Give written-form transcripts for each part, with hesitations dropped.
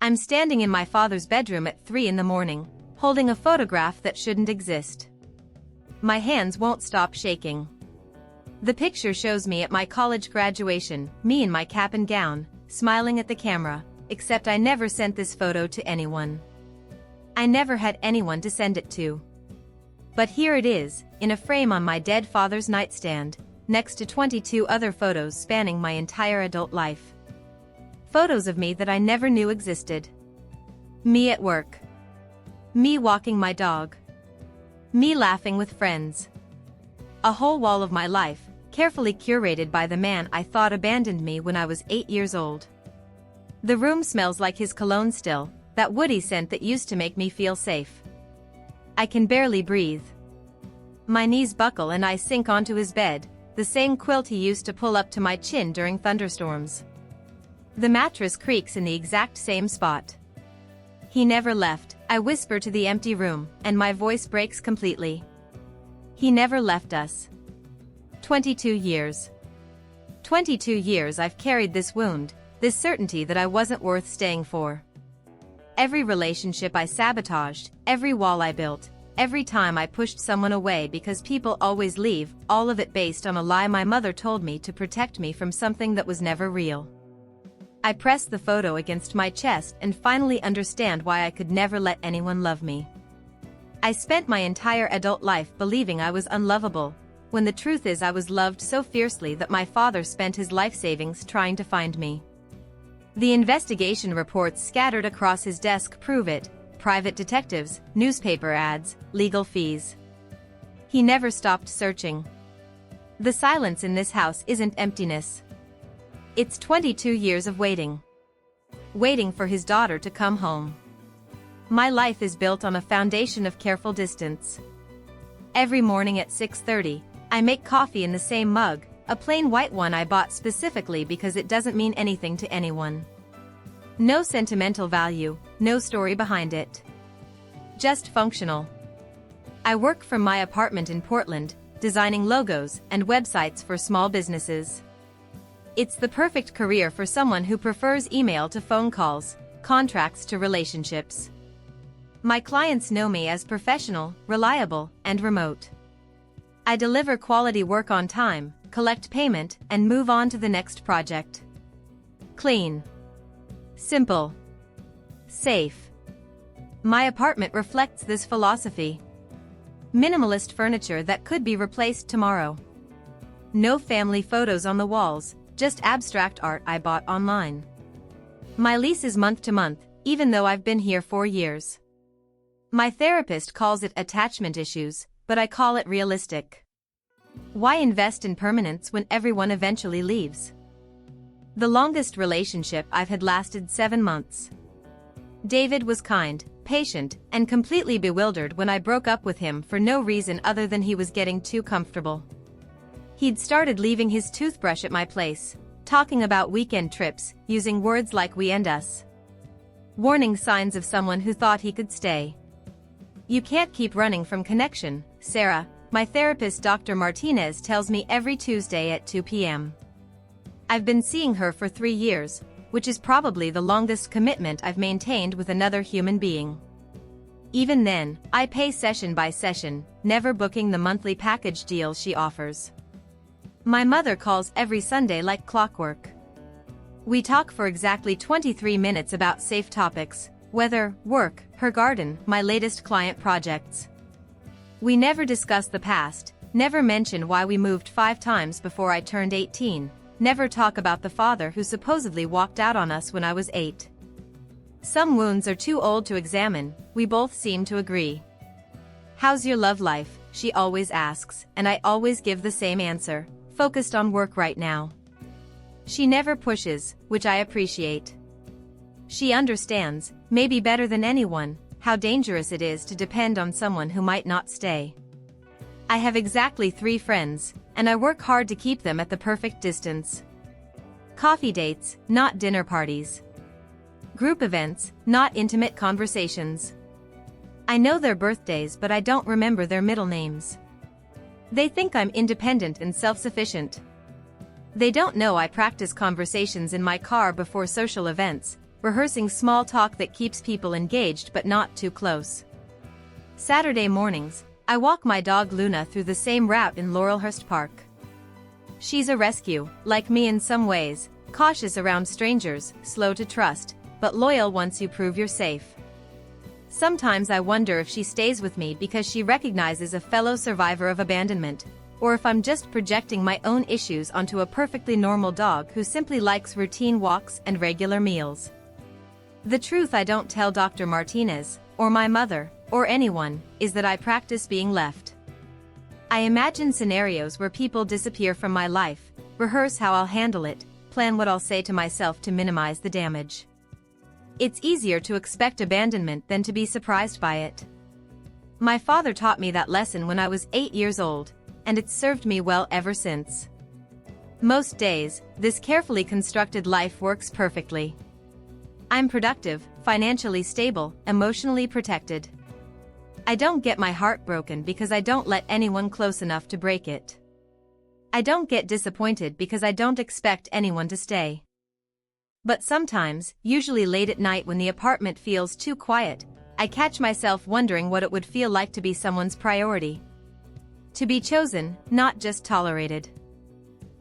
I'm standing in my father's bedroom at 3 in the morning, holding a photograph that shouldn't exist. My hands won't stop shaking. The picture shows me at my college graduation, me in my cap and gown, smiling at the camera, except I never sent this photo to anyone. I never had anyone to send it to. But here it is, in a frame on my dead father's nightstand, next to 22 other photos spanning my entire adult life. Photos of me that I never knew existed. Me at work. Me walking my dog. Me laughing with friends. A whole wall of my life, carefully curated by the man I thought abandoned me when I was 8 years old. The room smells like his cologne still, that woody scent that used to make me feel safe. I can barely breathe. My knees buckle and I sink onto his bed, the same quilt he used to pull up to my chin during thunderstorms. The mattress creaks in the exact same spot. He never left, I whisper to the empty room, and my voice breaks completely. He never left us. 22 years. 22 years I've carried this wound, this certainty that I wasn't worth staying for. Every relationship I sabotaged, every wall I built, every time I pushed someone away because people always leave, all of it based on a lie my mother told me to protect me from something that was never real. I press the photo against my chest and finally understand why I could never let anyone love me. I spent my entire adult life believing I was unlovable, when the truth is I was loved so fiercely that my father spent his life savings trying to find me. The investigation reports scattered across his desk prove it: private detectives, newspaper ads, legal fees. He never stopped searching. The silence in this house isn't emptiness. It's 22 years of waiting. Waiting for his daughter to come home. My life is built on a foundation of careful distance. Every morning at 6:30, I make coffee in the same mug, a plain white one I bought specifically because it doesn't mean anything to anyone. No sentimental value, no story behind it. Just functional. I work from my apartment in Portland, designing logos and websites for small businesses. It's the perfect career for someone who prefers email to phone calls, contracts to relationships. My clients know me as professional, reliable, and remote. I deliver quality work on time, collect payment, and move on to the next project. Clean. Simple. Safe. My apartment reflects this philosophy. Minimalist furniture that could be replaced tomorrow. No family photos on the walls, just abstract art I bought online. My lease is month to month, even though I've been here 4 years. My therapist calls it attachment issues, but I call it realistic. Why invest in permanence when everyone eventually leaves? The longest relationship I've had lasted 7 months. David was kind, patient, and completely bewildered when I broke up with him for no reason other than he was getting too comfortable. He'd started leaving his toothbrush at my place, talking about weekend trips, using words like we and us. Warning signs of someone who thought he could stay. You can't keep running from connection, Sarah, my therapist Dr. Martinez tells me every Tuesday at 2 p.m. I've been seeing her for 3 years, which is probably the longest commitment I've maintained with another human being. Even then, I pay session by session, never booking the monthly package deal she offers. My mother calls every Sunday like clockwork. We talk for exactly 23 minutes about safe topics: weather, work, her garden, my latest client projects. We never discuss the past, never mention why we moved 5 times before I turned 18, never talk about the father who supposedly walked out on us when I was 8. Some wounds are too old to examine, we both seem to agree. How's your love life, she always asks, and I always give the same answer: focused on work right now. She never pushes, which I appreciate. She understands, maybe better than anyone, how dangerous it is to depend on someone who might not stay. I have exactly 3 friends, and I work hard to keep them at the perfect distance. Coffee dates, not dinner parties. Group events, not intimate conversations. I know their birthdays, but I don't remember their middle names. They think I'm independent and self-sufficient. They don't know I practice conversations in my car before social events, rehearsing small talk that keeps people engaged but not too close. Saturday mornings, I walk my dog Luna through the same route in Laurelhurst Park. She's a rescue, like me in some ways, cautious around strangers, slow to trust, but loyal once you prove you're safe. Sometimes I wonder if she stays with me because she recognizes a fellow survivor of abandonment, or if I'm just projecting my own issues onto a perfectly normal dog who simply likes routine walks and regular meals. The truth I don't tell Dr. Martinez, or my mother, or anyone, is that I practice being left. I imagine scenarios where people disappear from my life, rehearse how I'll handle it, plan what I'll say to myself to minimize the damage. It's easier to expect abandonment than to be surprised by it. My father taught me that lesson when I was 8 years old, and it's served me well ever since. Most days, this carefully constructed life works perfectly. I'm productive, financially stable, emotionally protected. I don't get my heart broken because I don't let anyone close enough to break it. I don't get disappointed because I don't expect anyone to stay. But sometimes, usually late at night when the apartment feels too quiet, I catch myself wondering what it would feel like to be someone's priority. To be chosen, not just tolerated.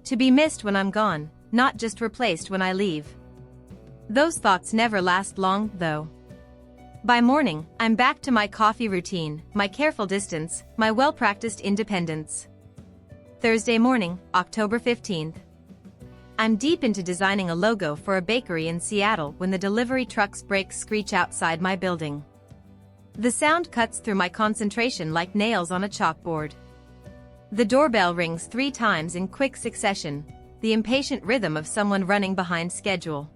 To be missed when I'm gone, not just replaced when I leave. Those thoughts never last long, though. By morning, I'm back to my coffee routine, my careful distance, my well-practiced independence. Thursday morning, October 15th. I'm deep into designing a logo for a bakery in Seattle when the delivery truck's brakes screech outside my building. The sound cuts through my concentration like nails on a chalkboard. The doorbell rings 3 times in quick succession, the impatient rhythm of someone running behind schedule.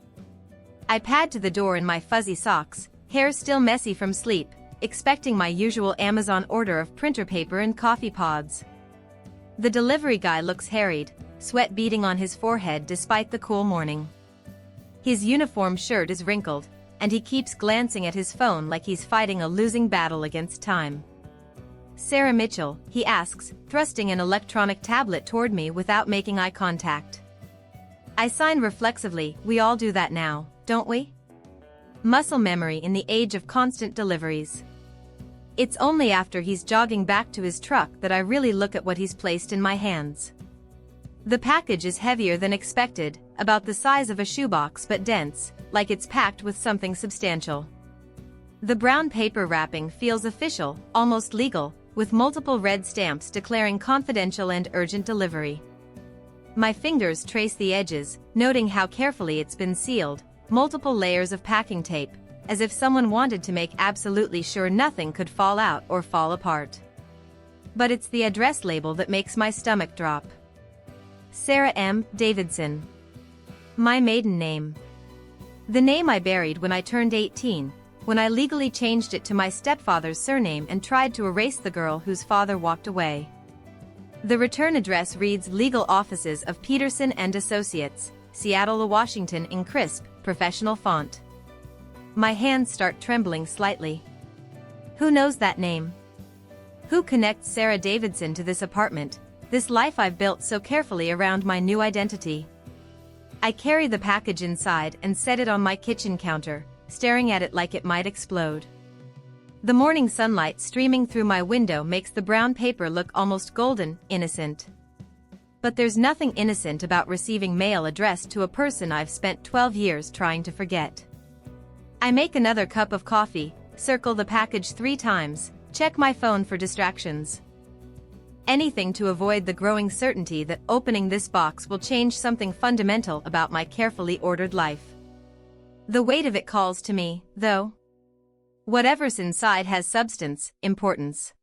I pad to the door in my fuzzy socks, hair still messy from sleep, expecting my usual Amazon order of printer paper and coffee pods. The delivery guy looks harried, sweat beading on his forehead despite the cool morning. His uniform shirt is wrinkled, and he keeps glancing at his phone like he's fighting a losing battle against time. "Sarah Mitchell," he asks, thrusting an electronic tablet toward me without making eye contact. I sign reflexively. We all do that now, don't we? Muscle memory in the age of constant deliveries. It's only after he's jogging back to his truck that I really look at what he's placed in my hands. The package is heavier than expected, about the size of a shoebox but dense, like it's packed with something substantial. The brown paper wrapping feels official, almost legal, with multiple red stamps declaring confidential and urgent delivery. My fingers trace the edges, noting how carefully it's been sealed, multiple layers of packing tape, as if someone wanted to make absolutely sure nothing could fall out or fall apart. But it's the address label that makes my stomach drop. Sarah M. Davidson. My maiden name. The name I buried when I turned 18, when I legally changed it to my stepfather's surname and tried to erase the girl whose father walked away. The return address reads Legal Offices of Peterson and Associates, Seattle, Washington in crisp, professional font. My hands start trembling slightly. Who knows that name? Who connects Sarah Davidson to this apartment, this life I've built so carefully around my new identity? I carry the package inside and set it on my kitchen counter, staring at it like it might explode. The morning sunlight streaming through my window makes the brown paper look almost golden, innocent. But there's nothing innocent about receiving mail addressed to a person I've spent 12 years trying to forget. I make another cup of coffee, circle the package 3 times, check my phone for distractions. Anything to avoid the growing certainty that opening this box will change something fundamental about my carefully ordered life. The weight of it calls to me, though. Whatever's inside has substance, importance.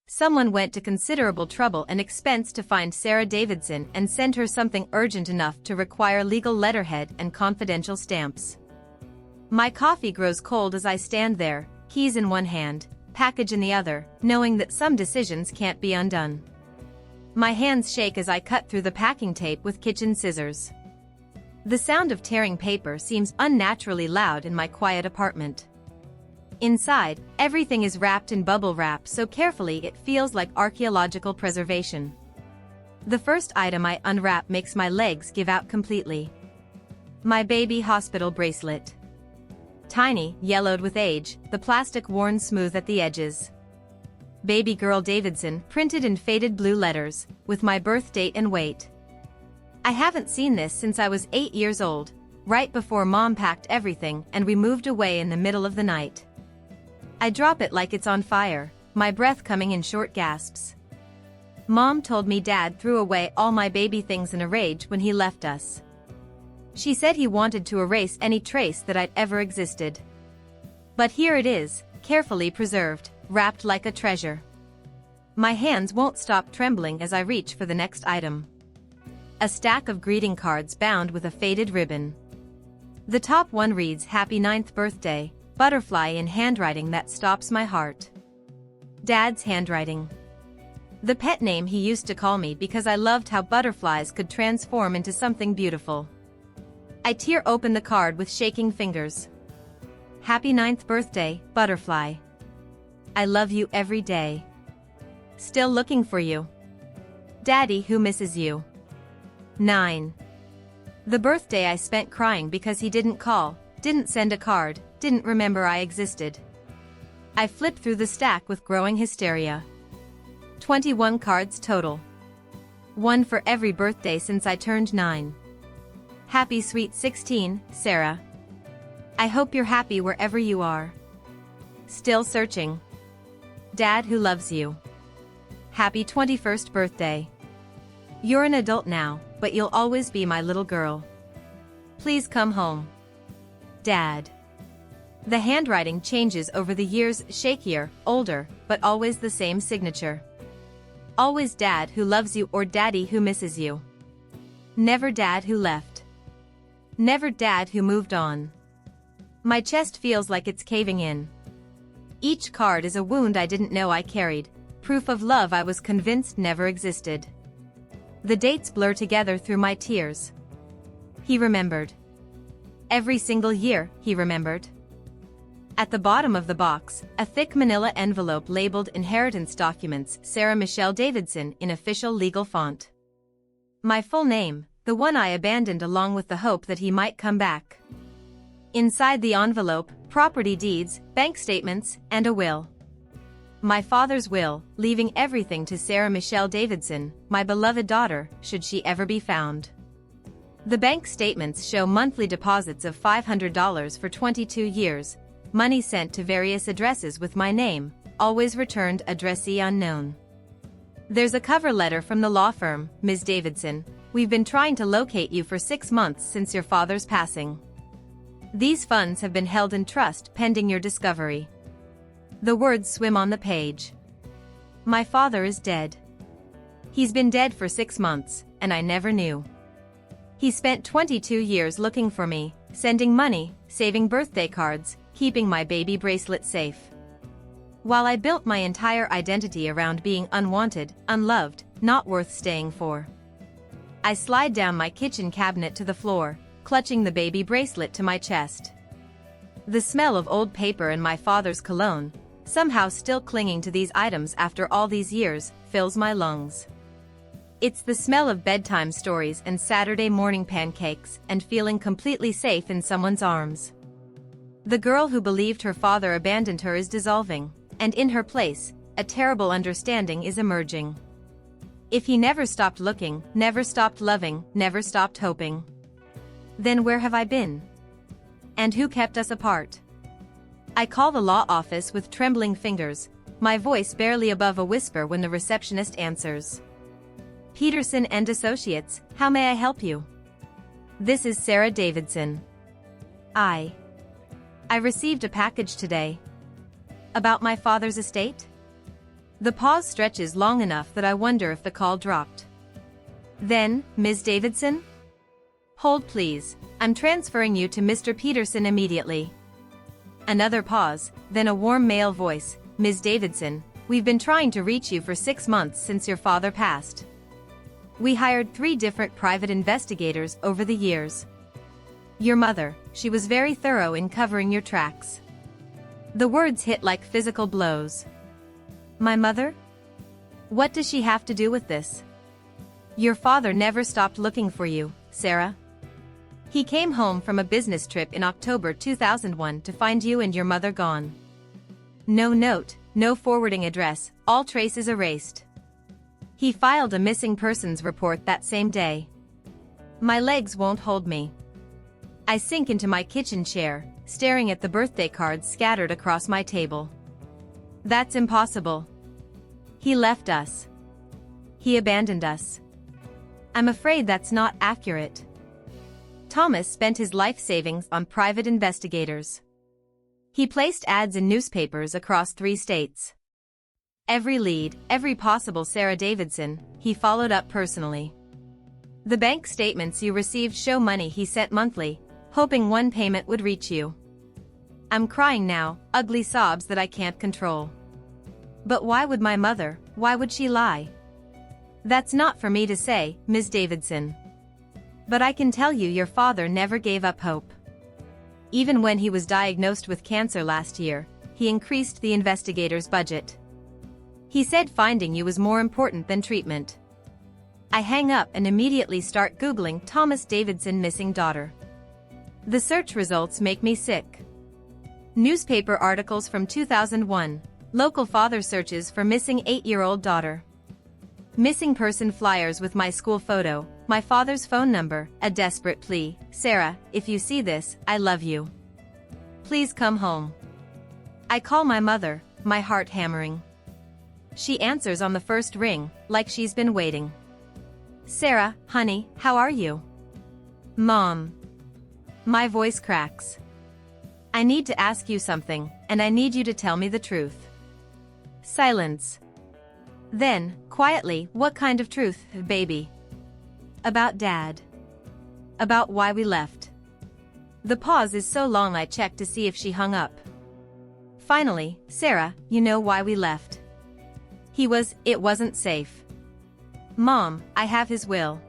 Someone went to considerable trouble and expense to find Sarah Davidson and send her something urgent enough to require legal letterhead and confidential stamps. My coffee grows cold as I stand there, keys in one hand, package in the other, knowing that some decisions can't be undone. My hands shake as I cut through the packing tape with kitchen scissors. The sound of tearing paper seems unnaturally loud in my quiet apartment. Inside, everything is wrapped in bubble wrap so carefully it feels like archaeological preservation. The first item I unwrap makes my legs give out completely. My baby hospital bracelet. Tiny, yellowed with age, the plastic worn smooth at the edges. Baby girl Davidson, printed in faded blue letters, with my birth date and weight. I haven't seen this since I was 8 years old, right before Mom packed everything and we moved away in the middle of the night. I drop it like it's on fire, my breath coming in short gasps. Mom told me Dad threw away all my baby things in a rage when he left us. She said he wanted to erase any trace that I'd ever existed. But here it is, carefully preserved, wrapped like a treasure. My hands won't stop trembling as I reach for the next item. A stack of greeting cards bound with a faded ribbon. The top one reads Happy 9th birthday, butterfly in handwriting that stops my heart. Dad's handwriting. The pet name he used to call me because I loved how butterflies could transform into something beautiful. I tear open the card with shaking fingers. Happy 9th birthday, butterfly. I love you every day. Still looking for you. Daddy who misses you. 9. The birthday I spent crying because he didn't call, didn't send a card, didn't remember I existed. I flipped through the stack with growing hysteria. 21 cards total. One for every birthday since I turned 9. Happy sweet 16, Sarah. I hope you're happy wherever you are. Still searching. Dad who loves you. Happy 21st birthday. You're an adult now, but you'll always be my little girl. Please come home. Dad. The handwriting changes over the years, shakier, older, but always the same signature. Always Dad who loves you or Daddy who misses you. Never Dad who left. Never Dad who moved on. My chest feels like it's caving in. Each card is a wound I didn't know I carried, proof of love I was convinced never existed. The dates blur together through my tears. He remembered. Every single year, he remembered. At the bottom of the box, a thick manila envelope labeled Inheritance Documents, Sarah Michelle Davidson in official legal font. My full name, the one I abandoned along with the hope that he might come back. Inside the envelope, property deeds, bank statements, and a will. My father's will, leaving everything to Sarah Michelle Davidson, my beloved daughter, should she ever be found. The bank statements show monthly deposits of $500 for 22 years, money sent to various addresses with my name, always returned addressee unknown. There's a cover letter from the law firm, Ms. Davidson. We've been trying to locate you for 6 months since your father's passing. These funds have been held in trust pending your discovery. The words swim on the page. My father is dead. He's been dead for 6 months, and I never knew. He spent 22 years looking for me, sending money, saving birthday cards, keeping my baby bracelet safe. While I built my entire identity around being unwanted, unloved, not worth staying for. I slide down my kitchen cabinet to the floor, clutching the baby bracelet to my chest. The smell of old paper and my father's cologne, somehow still clinging to these items after all these years, fills my lungs. It's the smell of bedtime stories and Saturday morning pancakes and feeling completely safe in someone's arms. The girl who believed her father abandoned her is dissolving, and in her place, a terrible understanding is emerging. If he never stopped looking, never stopped loving, never stopped hoping, then where have I been? And who kept us apart? I call the law office with trembling fingers, my voice barely above a whisper when the receptionist answers. Peterson and Associates, how may I help you? This is Sarah Davidson. I received a package today. About my father's estate? The pause stretches long enough that I wonder if the call dropped. Then, Ms. Davidson? Hold please, I'm transferring you to Mr. Peterson immediately. Another pause, then a warm male voice, Ms. Davidson, we've been trying to reach you for 6 months since your father passed. We hired 3 different private investigators over the years. Your mother, she was very thorough in covering your tracks. The words hit like physical blows. My mother? What does she have to do with this? Your father never stopped looking for you, Sarah. He came home from a business trip in October 2001 to find you and your mother gone. No note, no forwarding address, all traces erased. He filed a missing persons report that same day. My legs won't hold me. I sink into my kitchen chair, staring at the birthday cards scattered across my table. That's impossible. He left us. He abandoned us. I'm afraid that's not accurate. Thomas spent his life savings on private investigators. He placed ads in newspapers across 3 states. Every lead, every possible Sarah Davidson, he followed up personally. The bank statements you received show money he sent monthly, hoping one payment would reach you. I'm crying now, ugly sobs that I can't control. But why would my mother, why would she lie? That's not for me to say, Ms. Davidson. But I can tell you your father never gave up hope. Even when he was diagnosed with cancer last year, he increased the investigators' budget. He said finding you was more important than treatment. I hang up and immediately start Googling Thomas Davidson missing daughter. The search results make me sick. Newspaper articles from 2001, local father searches for missing 8-year-old daughter. Missing person flyers with my school photo, my father's phone number, a desperate plea, Sarah, if you see this, I love you. Please come home. I call my mother, my heart hammering. She answers on the first ring, like she's been waiting. Sarah, honey, how are you? Mom. My voice cracks. I need to ask you something, and I need you to tell me the truth. Silence. Then, quietly, what kind of truth, baby? About Dad. About why we left. The pause is so long I check to see if she hung up. Finally, Sarah, you know why we left. It wasn't safe. Mom, I have his will.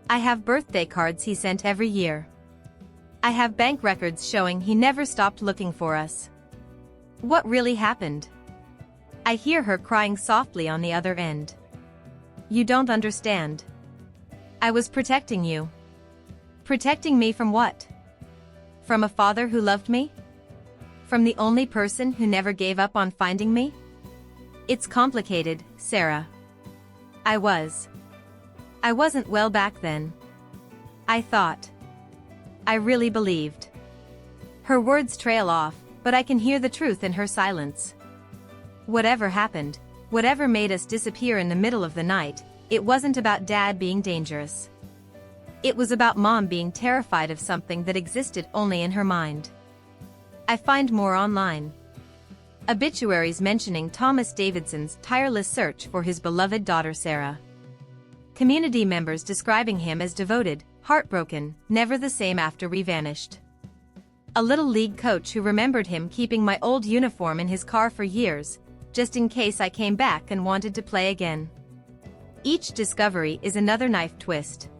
I have birthday cards he sent every year. I have bank records showing he never stopped looking for us. What really happened? I hear her crying softly on the other end. You don't understand. I was protecting you. Protecting me from what? From a father who loved me? From the only person who never gave up on finding me? It's complicated, Sarah. I wasn't well back then. I thought. I really believed. Her words trail off, but I can hear the truth in her silence. Whatever happened, whatever made us disappear in the middle of the night, it wasn't about Dad being dangerous. It was about Mom being terrified of something that existed only in her mind. I find more online. Obituaries mentioning Thomas Davidson's tireless search for his beloved daughter Sarah. Community members describing him as devoted, heartbroken, never the same after we vanished. A Little League coach who remembered him keeping my old uniform in his car for years, just in case I came back and wanted to play again. Each discovery is another knife twist.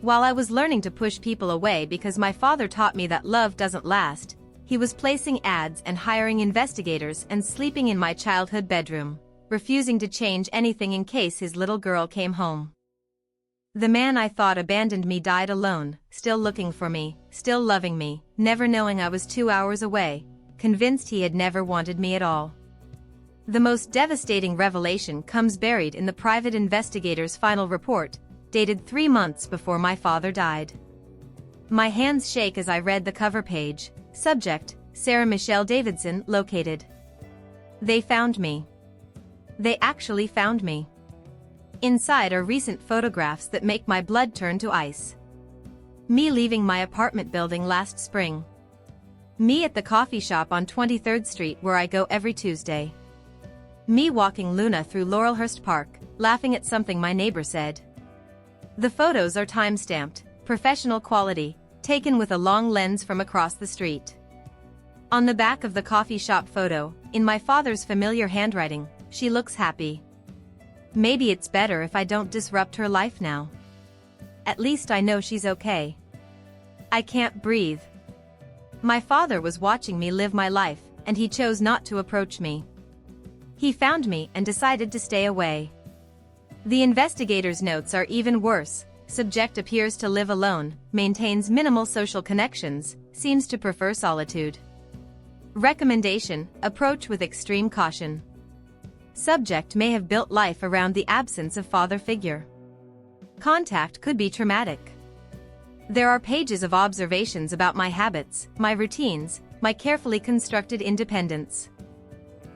While I was learning to push people away because my father taught me that love doesn't last, he was placing ads and hiring investigators and sleeping in my childhood bedroom, refusing to change anything in case his little girl came home. The man I thought abandoned me died alone, still looking for me, still loving me, never knowing I was 2 hours away, convinced he had never wanted me at all. The most devastating revelation comes buried in the private investigator's final report, dated 3 months before my father died. My hands shake as I read the cover page. Subject, Sarah Michelle Davidson, located. They found me. They actually found me. Inside are recent photographs that make my blood turn to ice. Me leaving my apartment building last spring. Me at the coffee shop on 23rd Street where I go every Tuesday. Me walking Luna through Laurelhurst Park, laughing at something my neighbor said. The photos are time-stamped, professional quality, taken with a long lens from across the street. On the back of the coffee shop photo, in my father's familiar handwriting, she looks happy. Maybe it's better if I don't disrupt her life now. At least I know she's okay. I can't breathe. My father was watching me live my life, and he chose not to approach me. He found me and decided to stay away. The investigator's notes are even worse, Subject appears to live alone, maintains minimal social connections, seems to prefer solitude. Recommendation: approach with extreme caution. Subject may have built life around the absence of father figure. Contact could be traumatic. There are pages of observations about my habits, my routines, my carefully constructed independence.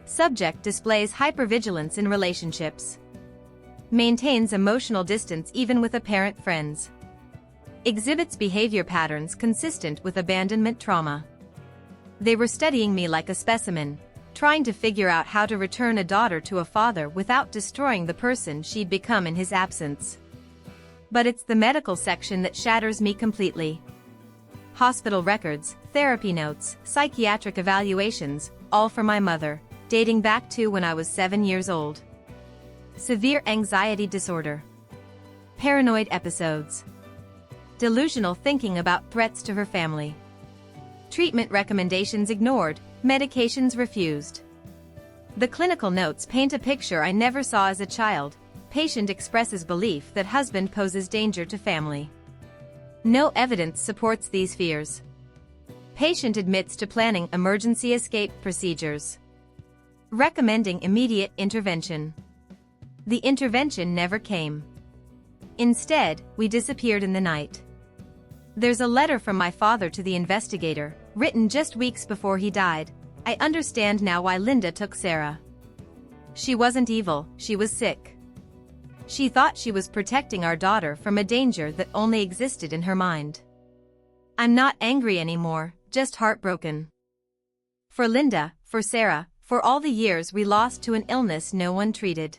Subject displays hypervigilance in relationships. Maintains emotional distance even with apparent friends. Exhibits behavior patterns consistent with abandonment trauma. They were studying me like a specimen, trying to figure out how to return a daughter to a father without destroying the person she'd become in his absence. But it's the medical section that shatters me completely. Hospital records, therapy notes, psychiatric evaluations, all for my mother, dating back to when I was 7 years old. Severe anxiety disorder. Paranoid episodes. Delusional thinking about threats to her family. Treatment recommendations ignored, medications refused. The clinical notes paint a picture I never saw as a child. Patient expresses belief that husband poses danger to family. No evidence supports these fears. Patient admits to planning emergency escape procedures. Recommending immediate intervention. The intervention never came. Instead, we disappeared in the night. There's a letter from my father to the investigator, written just weeks before he died. I understand now why Linda took Sarah. She wasn't evil, she was sick. She thought she was protecting our daughter from a danger that only existed in her mind. I'm not angry anymore, just heartbroken. For Linda, for Sarah, for all the years we lost to an illness no one treated.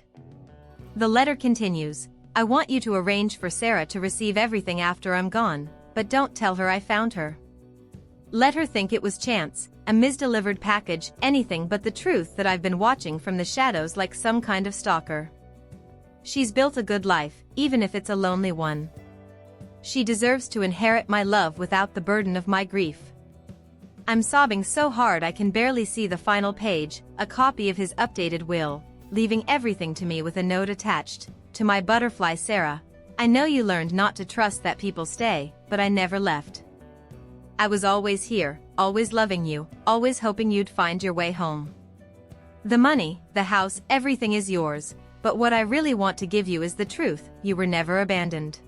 The letter continues, I want you to arrange for Sarah to receive everything after I'm gone, but don't tell her I found her. Let her think it was chance, a misdelivered package, anything but the truth that I've been watching from the shadows like some kind of stalker. She's built a good life, even if it's a lonely one. She deserves to inherit my love without the burden of my grief. I'm sobbing so hard I can barely see the final page, a copy of his updated will, leaving everything to me with a note attached. To my butterfly Sarah, I know you learned not to trust that people stay, but I never left. I was always here, always loving you, always hoping you'd find your way home. The money, the house, everything is yours, but what I really want to give you is the truth: you were never abandoned.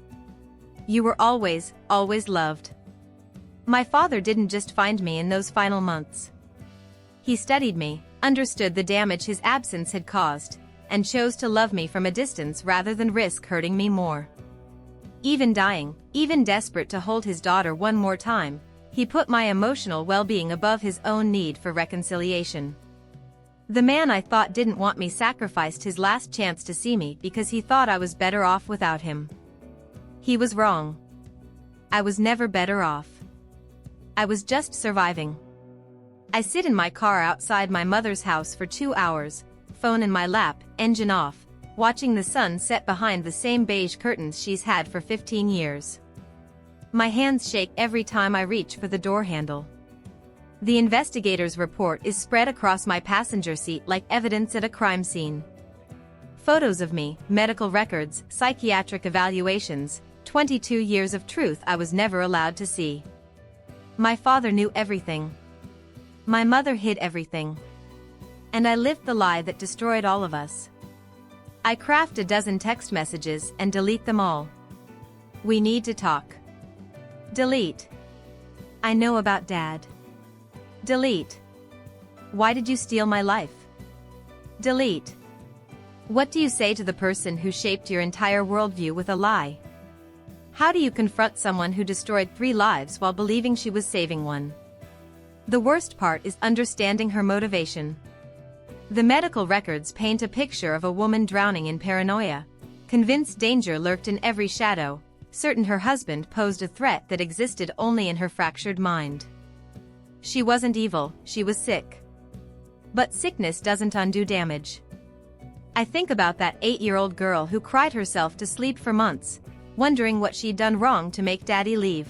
You were always, always loved. My father didn't just find me in those final months. He studied me, understood the damage his absence had caused, and chose to love me from a distance rather than risk hurting me more. Even dying, even desperate to hold his daughter one more time, he put my emotional well-being above his own need for reconciliation. The man I thought didn't want me sacrificed his last chance to see me because he thought I was better off without him. He was wrong. I was never better off. I was just surviving. I sit in my car outside my mother's house for 2 hours, phone in my lap, engine off, watching the sun set behind the same beige curtains she's had for 15 years. My hands shake every time I reach for the door handle. The investigator's report is spread across my passenger seat like evidence at a crime scene. Photos of me, medical records, psychiatric evaluations, 22 years of truth I was never allowed to see. My father knew everything. My mother hid everything. And I lived the lie that destroyed all of us. I craft a dozen text messages and delete them all. We need to talk. Delete. I know about Dad. Delete. Why did you steal my life? Delete. What do you say to the person who shaped your entire worldview with a lie? How do you confront someone who destroyed 3 lives while believing she was saving one? The worst part is understanding her motivation. The medical records paint a picture of a woman drowning in paranoia, convinced danger lurked in every shadow, certain her husband posed a threat that existed only in her fractured mind. She wasn't evil, she was sick. But sickness doesn't undo damage. I think about that 8-year-old girl who cried herself to sleep for months, wondering what she'd done wrong to make Daddy leave.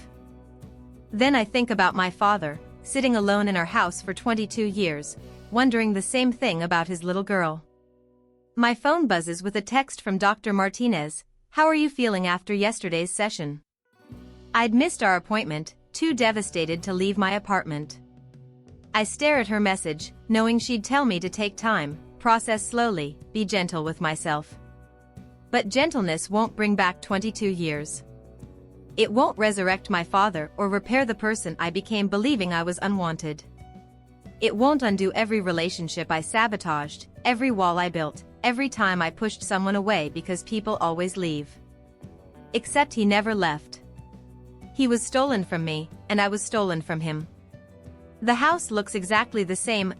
Then I think about my father, sitting alone in our house for 22 years, wondering the same thing about his little girl. My phone buzzes with a text from Dr. Martinez. How are you feeling after yesterday's session? I'd missed our appointment, too devastated to leave my apartment. I stare at her message, knowing she'd tell me to take time, process slowly, be gentle with myself. But gentleness won't bring back 22 years. It won't resurrect my father or repair the person I became believing I was unwanted. It won't undo every relationship I sabotaged, every wall I built, every time I pushed someone away because people always leave. Except he never left. He was stolen from me, and I was stolen from him. The house looks exactly the same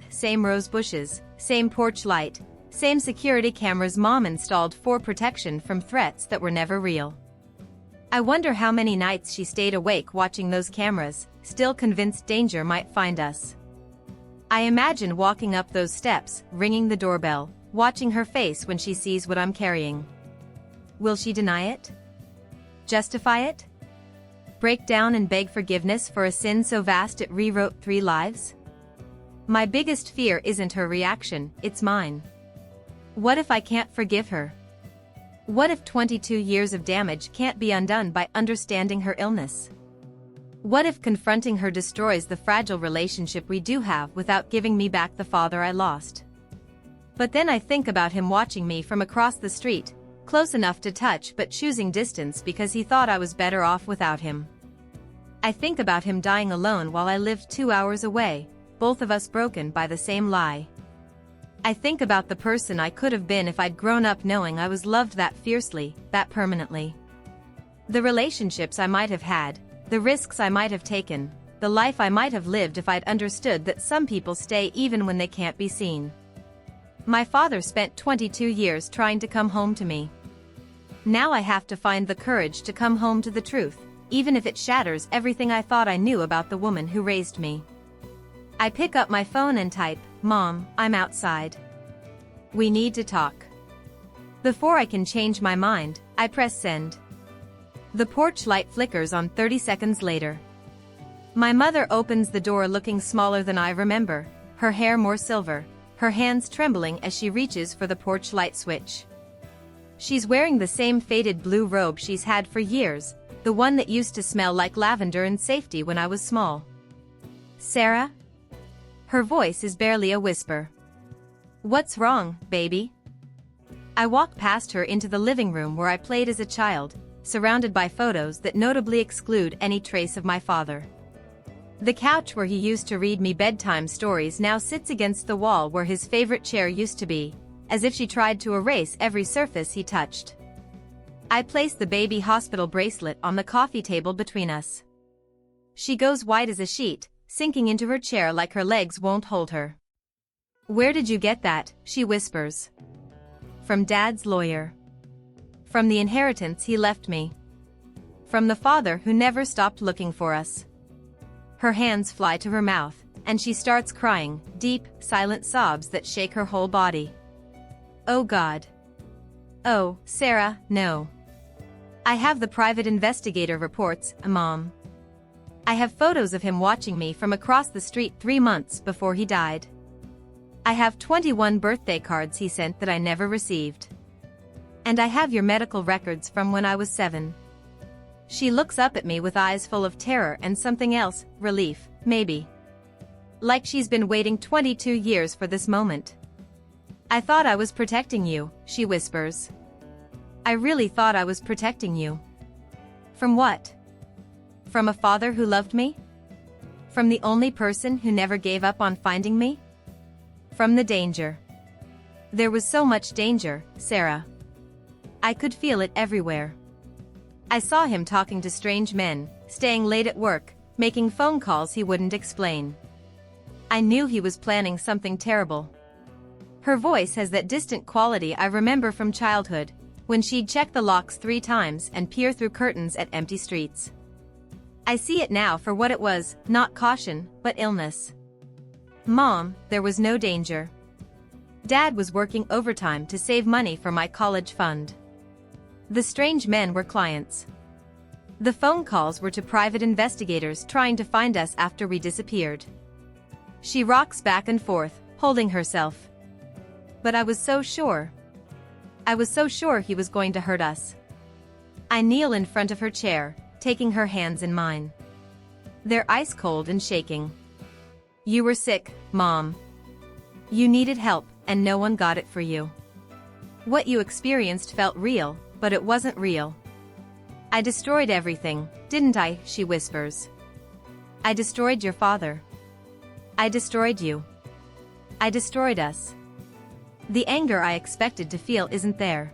rose bushes, same porch light, same security cameras Mom installed for protection from threats that were never real. I wonder how many nights she stayed awake watching those cameras, still convinced danger might find us. I imagine walking up those steps, ringing the doorbell, watching her face when she sees what I'm carrying. Will she deny it? Justify it? Break down and beg forgiveness for a sin so vast it rewrote 3 lives? My biggest fear isn't her reaction, it's mine. What if I can't forgive her? What if 22 years of damage can't be undone by understanding her illness? What if confronting her destroys the fragile relationship we do have without giving me back the father I lost? But then I think about him watching me from across the street, close enough to touch but choosing distance because he thought I was better off without him. I think about him dying alone while I lived 2 hours away, both of us broken by the same lie. I think about the person I could have been if I'd grown up knowing I was loved that fiercely, that permanently. The relationships I might have had, the risks I might have taken, the life I might have lived if I'd understood that some people stay even when they can't be seen. My father spent 22 years trying to come home to me. Now I have to find the courage to come home to the truth, even if it shatters everything I thought I knew about the woman who raised me. I pick up my phone and type, "Mom, I'm outside. We need to talk." Before I can change my mind, I press send. The porch light flickers on 30 seconds later. My mother opens the door looking smaller than I remember, her hair more silver, her hands trembling as she reaches for the porch light switch. She's wearing the same faded blue robe she's had for years, the one that used to smell like lavender and safety when I was small. "Sarah?" Her voice is barely a whisper. "What's wrong, baby?" I walk past her into the living room where I played as a child, surrounded by photos that notably exclude any trace of my father. The couch where he used to read me bedtime stories now sits against the wall where his favorite chair used to be, as if she tried to erase every surface he touched. I place the baby hospital bracelet on the coffee table between us. She goes white as a sheet, sinking into her chair like her legs won't hold her. "Where did you get that?" she whispers. "From Dad's lawyer. From the inheritance he left me. From the father who never stopped looking for us." Her hands fly to her mouth, and she starts crying, deep, silent sobs that shake her whole body. "Oh God. Oh, Sarah, no. I have the private investigator reports, Mom. I have photos of him watching me from across the street 3 months before he died. I have 21 birthday cards he sent that I never received. And I have your medical records from when I was 7. She looks up at me with eyes full of terror and something else, relief, maybe. Like she's been waiting 22 years for this moment. "I thought I was protecting you," she whispers. "I really thought I was protecting you." From what? From a father who loved me? From the only person who never gave up on finding me? From the danger. There was so much danger, Sarah. I could feel it everywhere. I saw him talking to strange men, staying late at work, making phone calls he wouldn't explain. I knew he was planning something terrible. Her voice has that distant quality I remember from childhood, when she'd check the locks 3 times and peer through curtains at empty streets. I see it now for what it was, not caution, but illness. "Mom, there was no danger. Dad was working overtime to save money for my college fund. The strange men were clients. The phone calls were to private investigators trying to find us after we disappeared." She rocks back and forth, holding herself. "But I was so sure. I was so sure he was going to hurt us. I kneel in front of her chair, taking her hands in mine. They're ice cold and shaking. You were sick, Mom. You needed help, and no one got it for you. What you experienced felt real, but it wasn't real. I destroyed everything, didn't I? She whispers. I destroyed your father. I destroyed you. I destroyed us. The anger I expected to feel isn't there.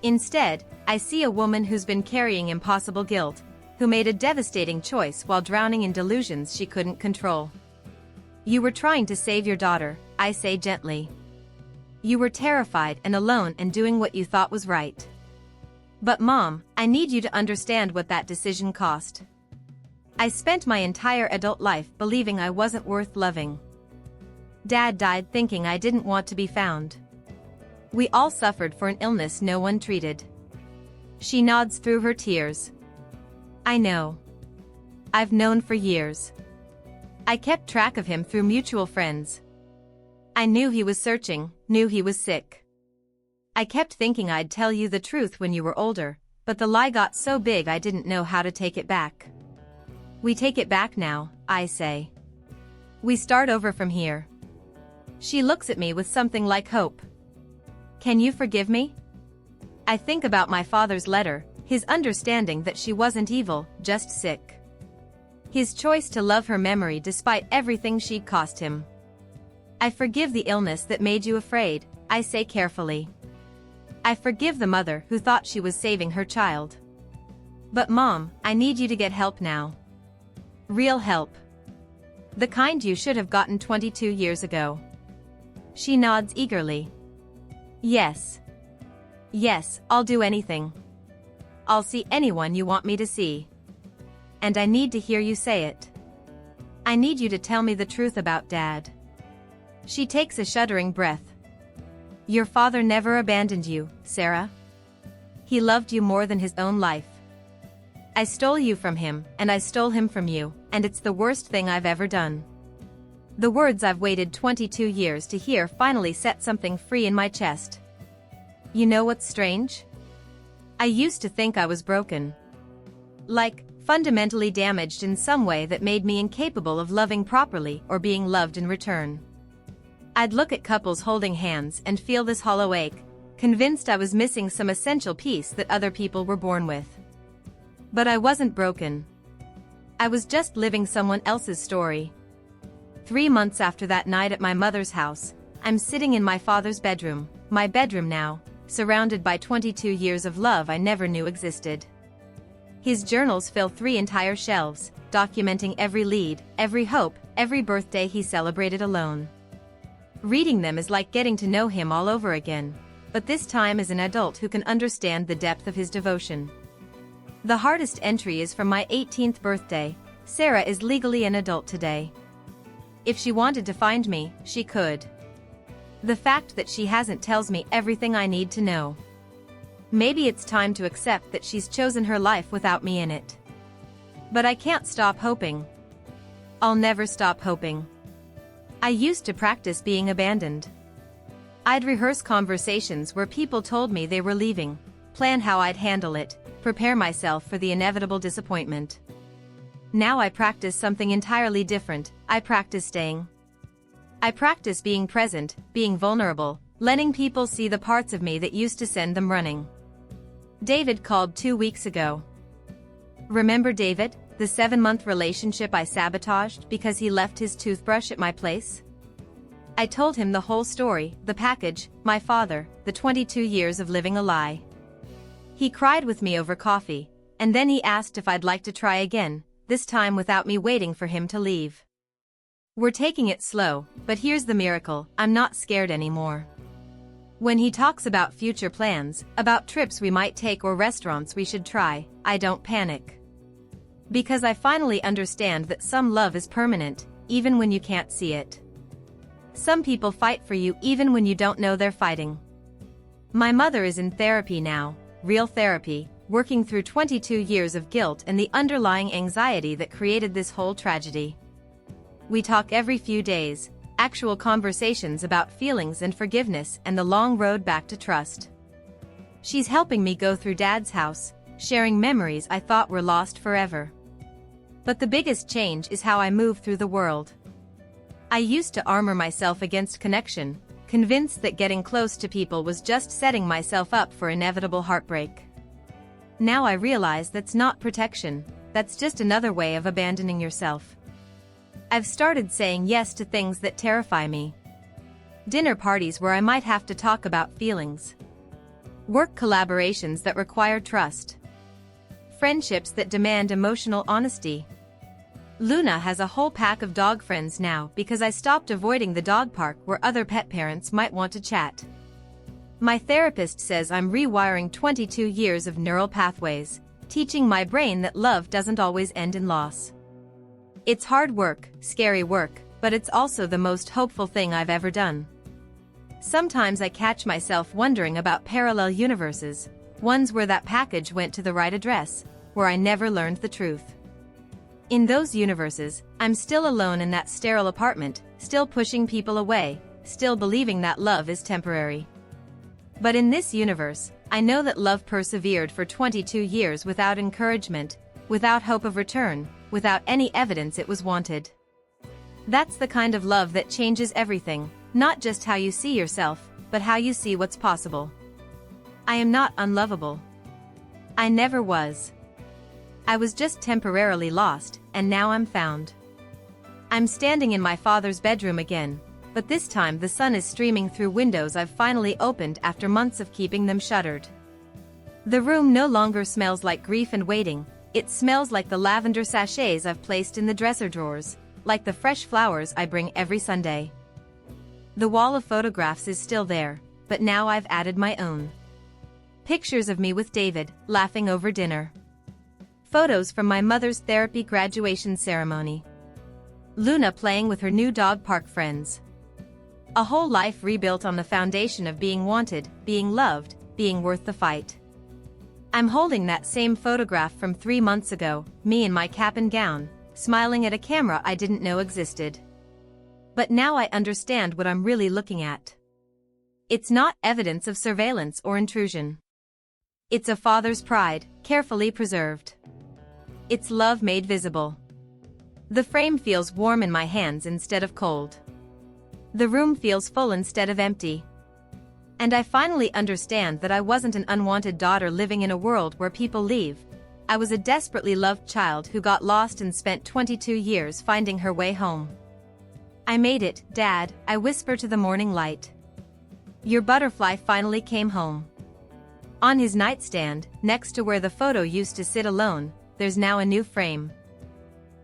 Instead, I see a woman who's been carrying impossible guilt, who made a devastating choice while drowning in delusions she couldn't control. You were trying to save your daughter, I say gently. You were terrified and alone and doing what you thought was right. But Mom, I need you to understand what that decision cost. I spent my entire adult life believing I wasn't worth loving. Dad died thinking I didn't want to be found. We all suffered for an illness no one treated. She nods through her tears. I know. I've known for years. I kept track of him through mutual friends. I knew he was searching, knew he was sick. I kept thinking I'd tell you the truth when you were older, but the lie got so big I didn't know how to take it back. We take it back now, I say. We start over from here. She looks at me with something like hope. Can you forgive me? I think about my father's letter, his understanding that she wasn't evil, just sick. His choice to love her memory despite everything she'd cost him. I forgive the illness that made you afraid, I say carefully. I forgive the mother who thought she was saving her child. But Mom, I need you to get help now. Real help. The kind you should have gotten 22 years ago. She nods eagerly. Yes. Yes, I'll do anything. I'll see anyone you want me to see. And I need to hear you say it. I need you to tell me the truth about Dad. She takes a shuddering breath. Your father never abandoned you, Sarah. He loved you more than his own life. I stole you from him, and I stole him from you, and it's the worst thing I've ever done. The words I've waited 22 years to hear finally set something free in my chest. You know what's strange? I used to think I was broken. Like, fundamentally damaged in some way that made me incapable of loving properly or being loved in return. I'd look at couples holding hands and feel this hollow ache, convinced I was missing some essential piece that other people were born with. But I wasn't broken. I was just living someone else's story. 3 months after that night at my mother's house, I'm sitting in my father's bedroom, my bedroom now, surrounded by 22 years of love I never knew existed. His journals fill 3 entire shelves, documenting every lead, every hope, every birthday he celebrated alone. Reading them is like getting to know him all over again, but this time as an adult who can understand the depth of his devotion. The hardest entry is from my 18th birthday. Sarah is legally an adult today. If she wanted to find me, she could. The fact that she hasn't tells me everything I need to know. Maybe it's time to accept that she's chosen her life without me in it. But I can't stop hoping. I'll never stop hoping. I used to practice being abandoned. I'd rehearse conversations where people told me they were leaving, plan how I'd handle it, prepare myself for the inevitable disappointment. Now I practice something entirely different. I practice staying. I practice being present, being vulnerable, letting people see the parts of me that used to send them running. David called 2 weeks ago. Remember David, the 7-month relationship I sabotaged because he left his toothbrush at my place? I told him the whole story, the package, my father, the 22 years of living a lie. He cried with me over coffee, and then he asked if I'd like to try again, this time without me waiting for him to leave. We're taking it slow, but here's the miracle, I'm not scared anymore. When he talks about future plans, about trips we might take or restaurants we should try, I don't panic. Because I finally understand that some love is permanent, even when you can't see it. Some people fight for you even when you don't know they're fighting. My mother is in therapy now, real therapy, working through 22 years of guilt and the underlying anxiety that created this whole tragedy. We talk every few days, actual conversations about feelings and forgiveness and the long road back to trust. She's helping me go through Dad's house, sharing memories I thought were lost forever. But the biggest change is how I move through the world. I used to armor myself against connection, convinced that getting close to people was just setting myself up for inevitable heartbreak. Now I realize that's not protection, that's just another way of abandoning yourself. I've started saying yes to things that terrify me. Dinner parties where I might have to talk about feelings. Work collaborations that require trust. Friendships that demand emotional honesty. Luna has a whole pack of dog friends now because I stopped avoiding the dog park where other pet parents might want to chat. My therapist says I'm rewiring 22 years of neural pathways, teaching my brain that love doesn't always end in loss. It's hard work, scary work, but it's also the most hopeful thing I've ever done. Sometimes I catch myself wondering about parallel universes, ones where that package went to the right address, where I never learned the truth. In those universes, I'm still alone in that sterile apartment, still pushing people away, still believing that love is temporary. But in this universe, I know that love persevered for 22 years without encouragement, without hope of return, without any evidence it was wanted. That's the kind of love that changes everything, not just how you see yourself, but how you see what's possible. I am not unlovable. I never was. I was just temporarily lost, and now I'm found. I'm standing in my father's bedroom again, but this time the sun is streaming through windows I've finally opened after months of keeping them shuttered. The room no longer smells like grief and waiting, it smells like the lavender sachets I've placed in the dresser drawers, like the fresh flowers I bring every Sunday. The wall of photographs is still there, but now I've added my own. Pictures of me with David, laughing over dinner. Photos from my mother's therapy graduation ceremony. Luna playing with her new dog park friends. A whole life rebuilt on the foundation of being wanted, being loved, being worth the fight. I'm holding that same photograph from 3 months ago, me in my cap and gown, smiling at a camera I didn't know existed. But now I understand what I'm really looking at. It's not evidence of surveillance or intrusion. It's a father's pride, carefully preserved. It's love made visible. The frame feels warm in my hands instead of cold. The room feels full instead of empty. And I finally understand that I wasn't an unwanted daughter living in a world where people leave. I was a desperately loved child who got lost and spent 22 years finding her way home. I made it, Dad, I whisper to the morning light. Your butterfly finally came home. On his nightstand, next to where the photo used to sit alone, there's now a new frame.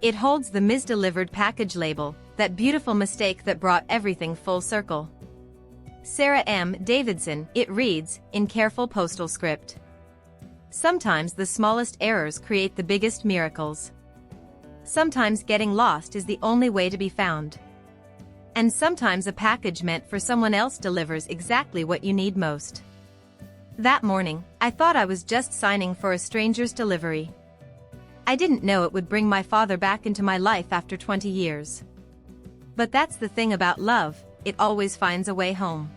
It holds the misdelivered package label, that beautiful mistake that brought everything full circle. Sarah M. Davidson, it reads, in careful postal script. Sometimes the smallest errors create the biggest miracles. Sometimes getting lost is the only way to be found. And sometimes a package meant for someone else delivers exactly what you need most. That morning, I thought I was just signing for a stranger's delivery. I didn't know it would bring my father back into my life after 20 years. But that's the thing about love, it always finds a way home.